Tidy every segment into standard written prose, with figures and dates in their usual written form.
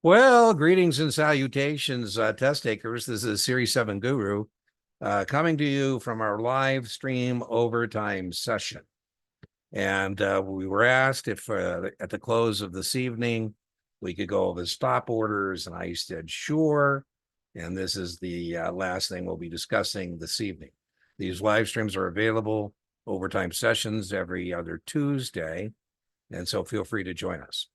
Well, greetings and salutations, test takers. This is Series 7 Guru coming to you from our live stream overtime session. And we were asked if at the close of this evening, we could go over stop orders, and I said, sure. And this is the last thing we'll be discussing this evening. These live streams are available, overtime sessions every other Tuesday. And so feel free to join us.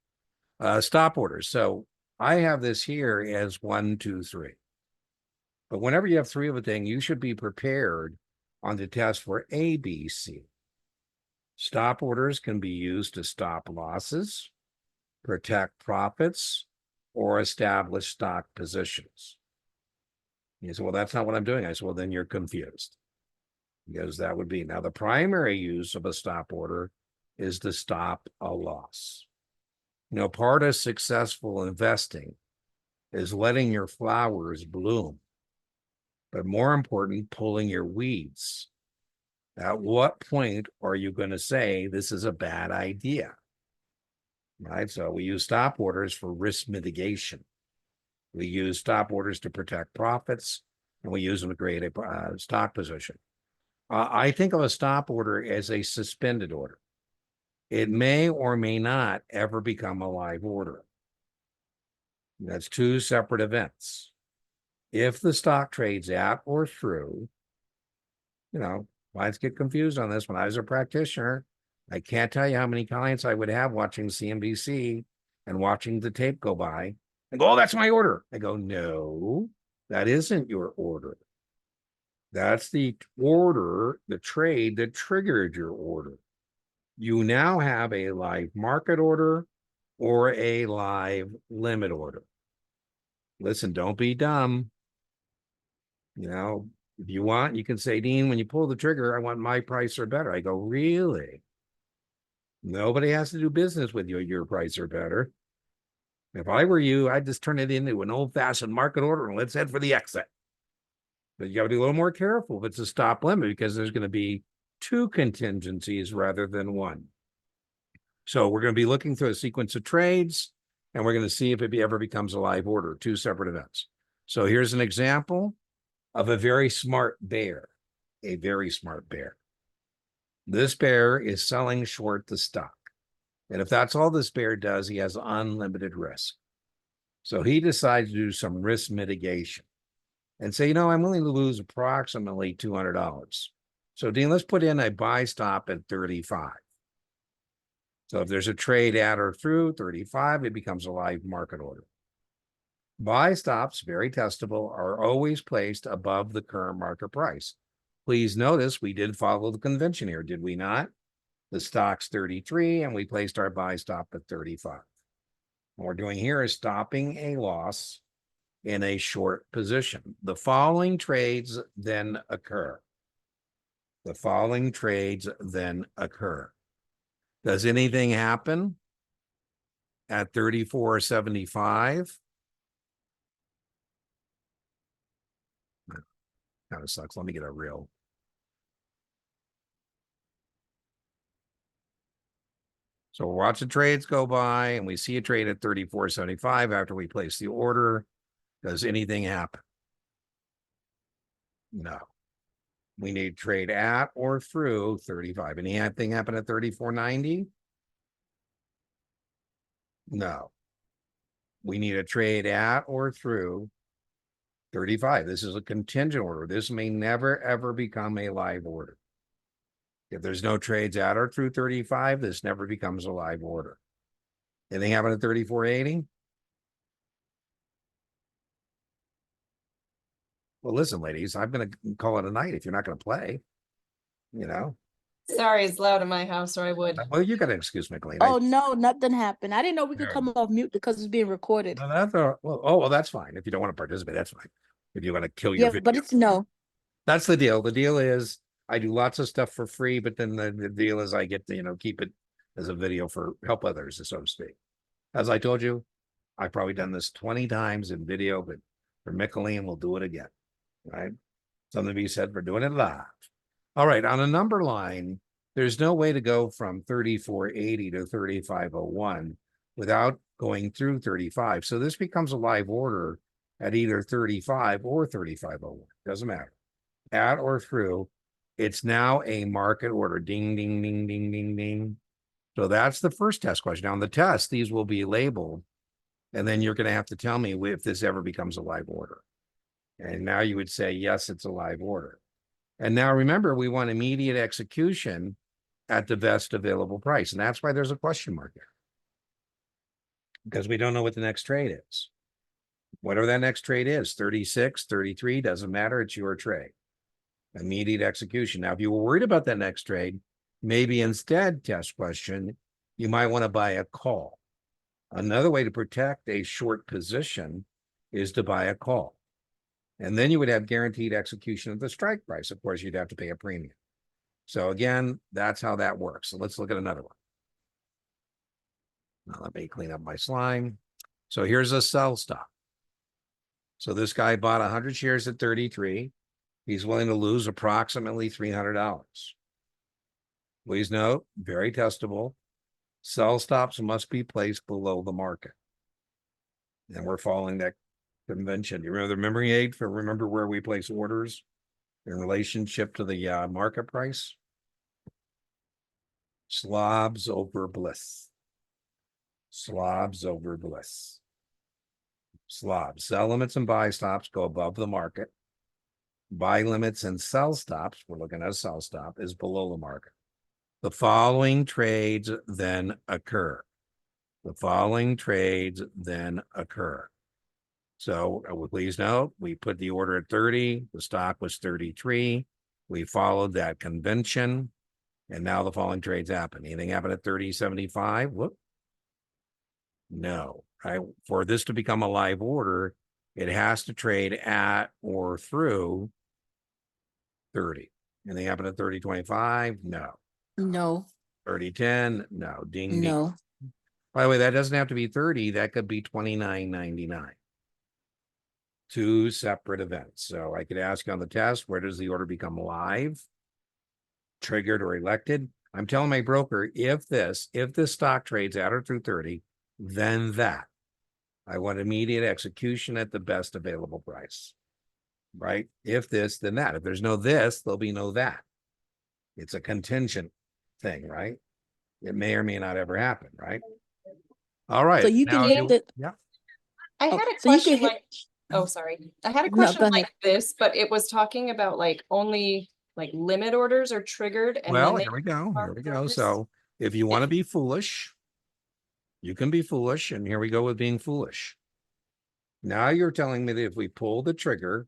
Stop orders. So I have this here as 1, 2, 3. But whenever you have 3 of a thing, you should be prepared on the test for A, B, C. Stop orders can be used to stop losses, protect profits, or establish stock positions. You say, well, that's not what I'm doing. I said, well, then you're confused. Because that would be, now the primary use of a stop order is to stop a loss. You know, part of successful investing is letting your flowers bloom, but more important, pulling your weeds. At what point are you going to say this is a bad idea? Right? So we use stop orders for risk mitigation. We use stop orders to protect profits, and we use them to create a stock position. I think of a stop order as a suspended order. It may or may not ever become a live order. That's 2 separate events. If the stock trades at or through, clients get confused on this. When I was a practitioner, I can't tell you how many clients I would have watching CNBC and watching the tape go by and go, oh, that's my order. I go, no, that isn't your order. That's the order, the trade that triggered your order. You now have a live market order or a live limit order. Listen, don't be dumb. If you want, you can say, Dean, when you pull the trigger, I want my price or better. I go, really? Nobody has to do business with you. Your price or better. If I were you, I'd just turn it into an old-fashioned market order and let's head for the exit. But you got to be a little more careful if it's a stop limit, because there's going to be 2 contingencies rather than 1. So we're going to be looking through a sequence of trades, and we're going to see if it ever becomes a live order, 2 separate events. So here's an example of a very smart bear, a very smart bear. This bear is selling short the stock. And if that's all this bear does, he has unlimited risk. So he decides to do some risk mitigation and say, I'm willing to lose approximately $200. So Dean, let's put in a buy stop at 35. So if there's a trade at or through 35, it becomes a live market order. Buy stops, very testable, are always placed above the current market price. Please notice we did follow the convention here, did we not? The stock's 33, and we placed our buy stop at 35. What we're doing here is stopping a loss in a short position. The following trades then occur. Does anything happen at 34.75? Kind of sucks. Let me get a real. So we're watching trades go by, and we see a trade at 34.75 after we place the order. Does anything happen? No. We need trade at or through 35. Anything happen at 34.90? No. We need a trade at or through 35. This is a contingent order. This may never, ever become a live order. If there's no trades at or through 35, this never becomes a live order. Anything happen at 34.80? Well, listen, ladies, I'm going to call it a night if you're not going to play. Sorry, it's loud in my house, or I would. Well, you got to excuse me, Clean. Oh, no, nothing happened. I didn't know we could come off mute because it's being recorded. Well, that's fine. If you don't want to participate, that's fine. If you want to kill your video. But it's no. That's the deal. The deal is I do lots of stuff for free, but then the deal is I get to, keep it as a video for help others, so to speak. As I told you, I've probably done this 20 times in video, but for Michelin, we'll do it again. Right? Something to be said for doing it live. All right, on a number line, there's no way to go from 34.80 to 35.01 without going through 35. So this becomes a live order at either 35 or 3501. Doesn't matter. At or through, it's now a market order. Ding, ding, ding, ding, ding, ding. So that's the first test question. Now, on the test, these will be labeled, and then you're going to have to tell me if this ever becomes a live order. And now you would say, yes, it's a live order. And now remember, we want immediate execution at the best available price. And that's why there's a question mark there. Because we don't know what the next trade is. Whatever that next trade is, 36, 33, doesn't matter. It's your trade. Immediate execution. Now, if you were worried about that next trade, maybe instead, test question, you might want to buy a call. Another way to protect a short position is to buy a call. And then you would have guaranteed execution at the strike price. Of course, you'd have to pay a premium. So again, that's how that works. So let's look at another one. Now let me clean up my slime. So here's a sell stop. So this guy bought 100 shares at 33. He's willing to lose approximately $300. Please note, very testable. Sell stops must be placed below the market. And we're following that convention. You remember the memory aid for remember where we place orders in relationship to the market price? Slobs over bliss. Slobs over bliss. Slobs. Sell limits and buy stops go above the market. Buy limits and sell stops, we're looking at a sell stop, is below the market. The following trades then occur. The following trades then occur. So please note, we put the order at 30. The stock was 33. We followed that convention. And now the following trades happen. Anything happen at 30.75? Whoop. No, right? For this to become a live order, it has to trade at or through 30. Anything happen at 30.25? No. No, 30.10? No. Ding, ding. no. By the way, that doesn't have to be 30. That could be 29.99. Two separate events. So I could ask you on the test, where does the order become live, triggered, or elected? I'm telling my broker, if this stock trades at or through 30, then that. I want immediate execution at the best available price, right? If this, then that. If there's no this, there'll be no that. It's a contingent thing, right? It may or may not ever happen, right? All right. So you now can if hit the, yeah. I Oh, had a so you can question hit- like, oh, sorry. I had a No, question go ahead. like this, but it was talking about like only like limit orders are triggered and Well, then here we go. Here we go. orders. So if you want to be foolish, you can be foolish. And here we go with being foolish. Now you're telling me that if we pull the trigger,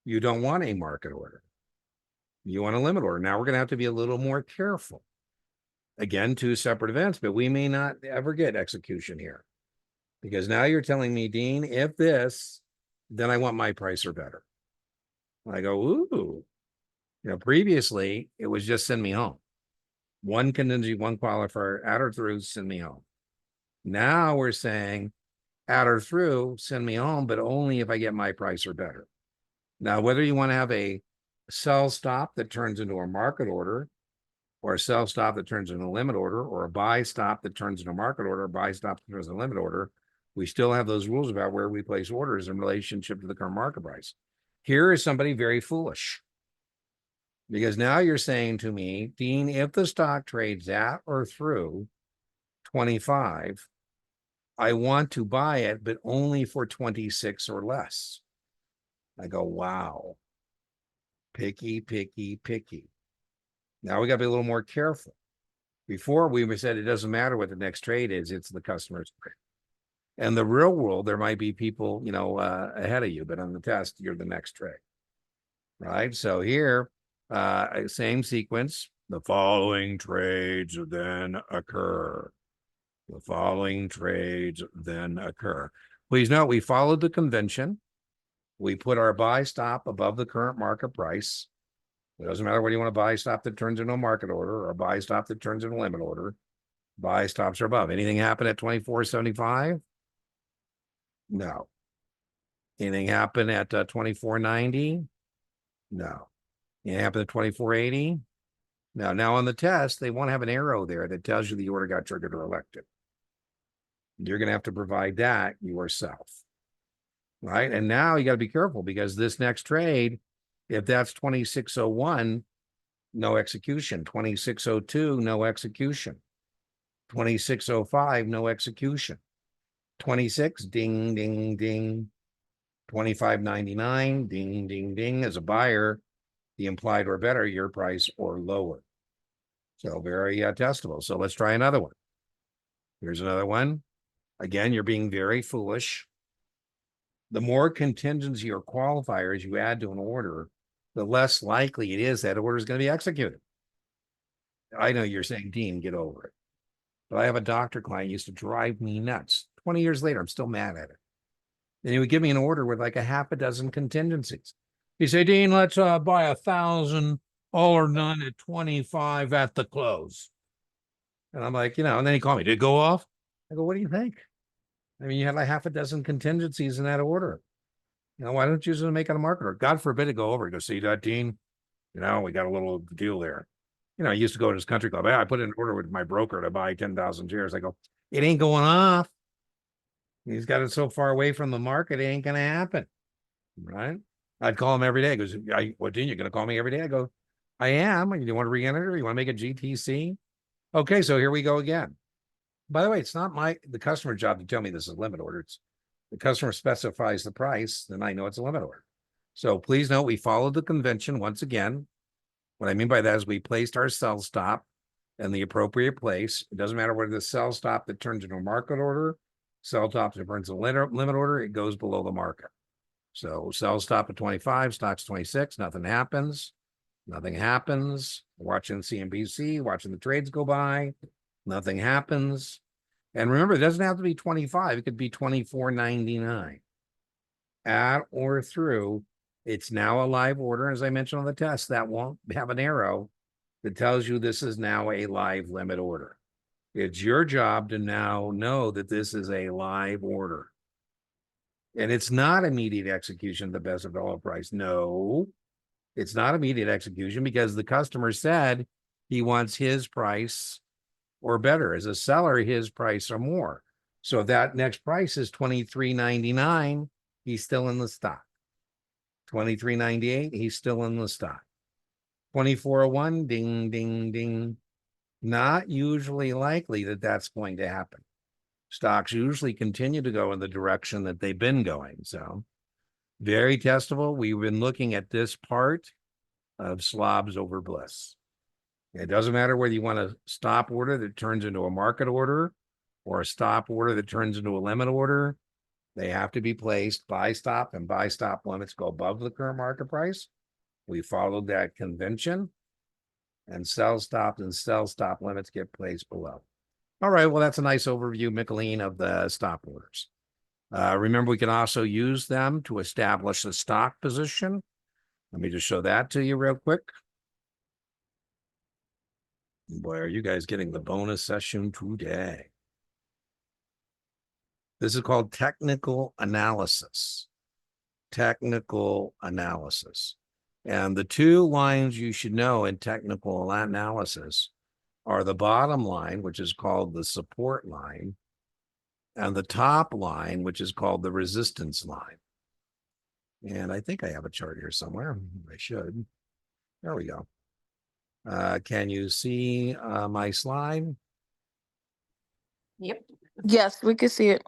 you don't want a market order. You want a limit order. Now we're going to have to be a little more careful. Again, two separate events, but we may not ever get execution here. Because now you're telling me, Dean, if this, then I want my price or better. I go, ooh. Previously, it was just send me home. One contingency, one qualifier, at or through, send me home. Now we're saying at or through, send me home, but only if I get my price or better. Now, whether you want to have a sell stop that turns into a market order, or a sell stop that turns into a limit order, or a buy stop that turns into a market order, or buy stop that turns into a limit order, we still have those rules about where we place orders in relationship to the current market price. Here is somebody very foolish. Because now you're saying to me, Dean, if the stock trades at or through 25, I want to buy it, but only for 26 or less. I go, wow. Picky, picky, picky. Now we got to be a little more careful. Before we said it doesn't matter what the next trade is, it's the customer's trade. And the real world, there might be people, ahead of you, but on the test, you're the next trade. Right? So here, same sequence. The following trades then occur. The following trades then occur. Please note, we followed the convention. We put our buy stop above the current market price. It doesn't matter whether you want to buy stop that turns into a market order or a buy stop that turns into a limit order. Buy stops are above. Anything happen at 24.75? No. Anything happen at 24.90? No. Anything happen at 24.80? No. Now on the test, they want to have an arrow there that tells you the order got triggered or elected. You're going to have to provide that yourself. Right. And now you got to be careful because this next trade, if that's 2601, no execution. 2602, no execution. 2605, no execution. 26, ding, ding, ding. 25.99, ding, ding, ding. As a buyer, the implied or better, your price or lower. So very testable. So let's try another one. Here's another one. Again, you're being very foolish. The more contingency or qualifiers you add to an order, the less likely it is that order is going to be executed. I know you're saying, Dean, get over it. But I have a doctor client used to drive me nuts. 20 years later, I'm still mad at it. And he would give me an order with like a half a dozen contingencies. He'd say, Dean, let's buy 1,000, all or none at 25 at the close. And I'm like, and then he called me, did it go off? I go, what do you think? I mean, you had like half a dozen contingencies in that order. Why don't you just make it a market order? God forbid it go over. He goes, see that, Dean? We got a little deal there. I used to go to his country club. I put in an order with my broker to buy 10,000 shares. I go, it ain't going off. He's got it so far away from the market, it ain't going to happen. Right? I'd call him every day. He goes, what, Dean, you're going to call me every day? I go, I am. You want to re-enter? You want to make a GTC? Okay, so here we go again. By the way, it's not the customer job to tell me this is a limit order. It's the customer specifies the price, then I know it's a limit order. So please note, we followed the convention once again. What I mean by that is we placed our sell stop in the appropriate place. It doesn't matter whether the sell stop that turns into a market order, sell stop that turns into a limit order, it goes below the market. So sell stop at 25, stocks 26, nothing happens. Nothing happens. Watching CNBC, watching the trades go by, nothing happens. And remember, it doesn't have to be 25. It could be 24.99. At or through, it's now a live order. As I mentioned on the test, that won't have an arrow that tells you this is now a live limit order. It's your job to now know that this is a live order. And it's not immediate execution at the best of dollar price. No, it's not immediate execution because the customer said he wants his price or better. As a seller, his price or more. So if that next price is $23.99, he's still in the stock. $23.98, he's still in the stock. 24.01, ding, ding, ding. Not usually likely that that's going to happen. Stocks usually continue to go in the direction that they've been going. So very testable. We've been looking at this part of slobs over bliss. It doesn't matter whether you want a stop order that turns into a market order or a stop order that turns into a limit order. They have to be placed buy stop, and buy stop limits go above the current market price. We followed that convention, and sell stop and sell stop limits get placed below. All right, well, that's a nice overview, Micheline, of the stop orders. Remember, we can also use them to establish a stock position. Let me just show that to you real quick. Boy, are you guys getting the bonus session today. This is called technical analysis. Technical analysis. And the two lines you should know in technical analysis are the bottom line, which is called the support line, and the top line, which is called the resistance line. And I think I have a chart here somewhere. I should. There we go. Can you see my slide? Yep. Yes, we can see it.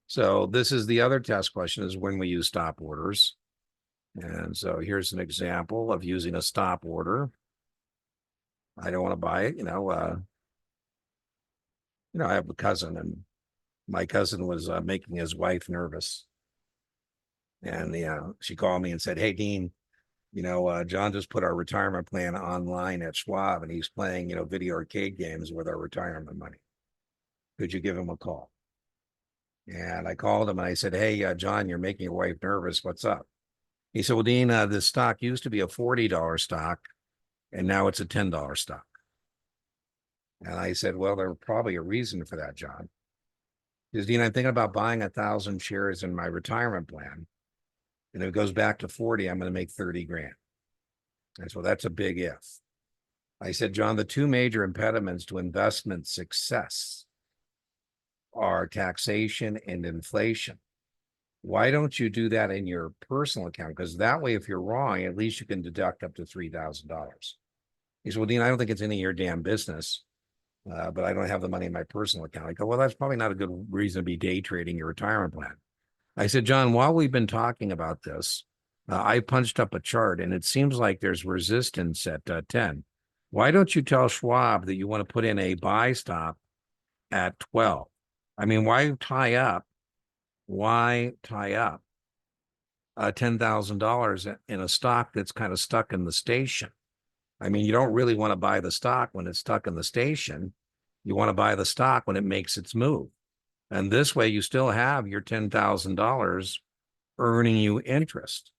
So this is the other test question, is when we use stop orders. And so here's an example of using a stop order. I don't want to buy it, I have a cousin, and my cousin was making his wife nervous. And she called me and said, hey, Dean, John just put our retirement plan online at Schwab, and he's playing, video arcade games with our retirement money. Could you give him a call? And I called him and I said, hey, John, you're making your wife nervous. What's up? He said, well, Dean, this stock used to be a $40 stock, and now it's a $10 stock. And I said, well, there's probably a reason for that, John. Because, Dean, I'm thinking about buying 1,000 shares in my retirement plan. And if it goes back to 40, I'm going to make 30 grand. And so that's a big if. I said, John, the two major impediments to investment success are taxation and inflation. Why don't you do that in your personal account? Because that way, if you're wrong, at least you can deduct up to $3,000. He said, well, Dean, I don't think it's any of your damn business, but I don't have the money in my personal account. I go, well, that's probably not a good reason to be day trading your retirement plan. I said, John, while we've been talking about this, I punched up a chart and it seems like there's resistance at 10. Why don't you tell Schwab that you want to put in a buy stop at 12? I mean, why tie up $10,000 in a stock that's kind of stuck in the station? I mean, you don't really want to buy the stock when it's stuck in the station. You want to buy the stock when it makes its move. And this way you still have your $10,000 earning you interest.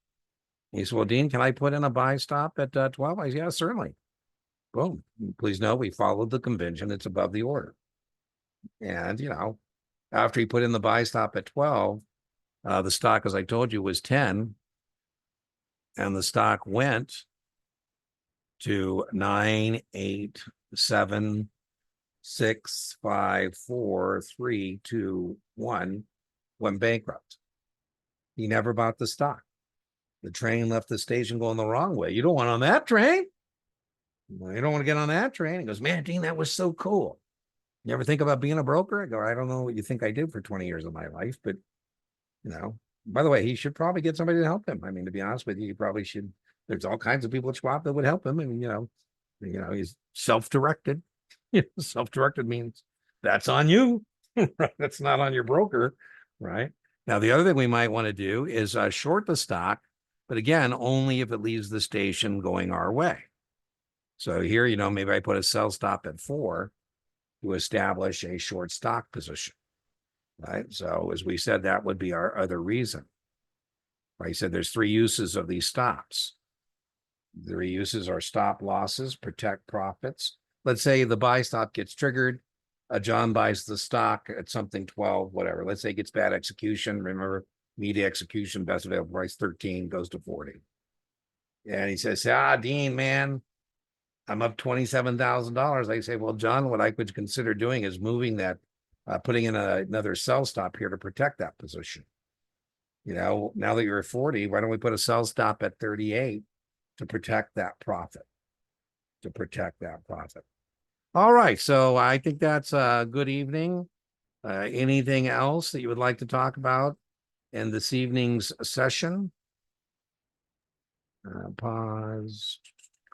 He said, well, Dean, can I put in a buy stop at 12? I said, yeah, certainly. Boom. Please know we followed the convention. It's above the order. And, after he put in the buy stop at 12, the stock, as I told you, was 10. And the stock went to 9, 8, 7, 6, 5, 4, 3, 2, 1, went bankrupt. He never bought the stock. The train left the station going the wrong way. You don't want on that train. You don't want to get on that train. He goes, man, Dean, that was so cool. You ever think about being a broker? I go, I don't know what you think I did for 20 years of my life, but by the way, he should probably get somebody to help him. I mean, to be honest with you, he probably should. There's all kinds of people at Schwab that would help him. And, he's self-directed. Self-directed means that's on you. Right? That's not on your broker. Right. Now, the other thing we might want to do is short the stock, but again, only if it leaves the station going our way. So here, maybe I put a sell stop at 4 to establish a short stock position. Right. So as we said, that would be our other reason. Right. He said there's 3 uses of these stops. The 3 uses are stop losses, protect profits. Let's say the buy stop gets triggered. John buys the stock at something 12, whatever. Let's say it gets bad execution. Remember, media execution, best available price 13 goes to 40. And he says, Dean, man, I'm up $27,000. I say, well, John, what I would consider doing is moving that, putting in another sell stop here to protect that position. Now that you're at 40, why don't we put a sell stop at 38 to protect that profit? All right. So I think that's a good evening. Anything else that you would like to talk about in this evening's session? Pause.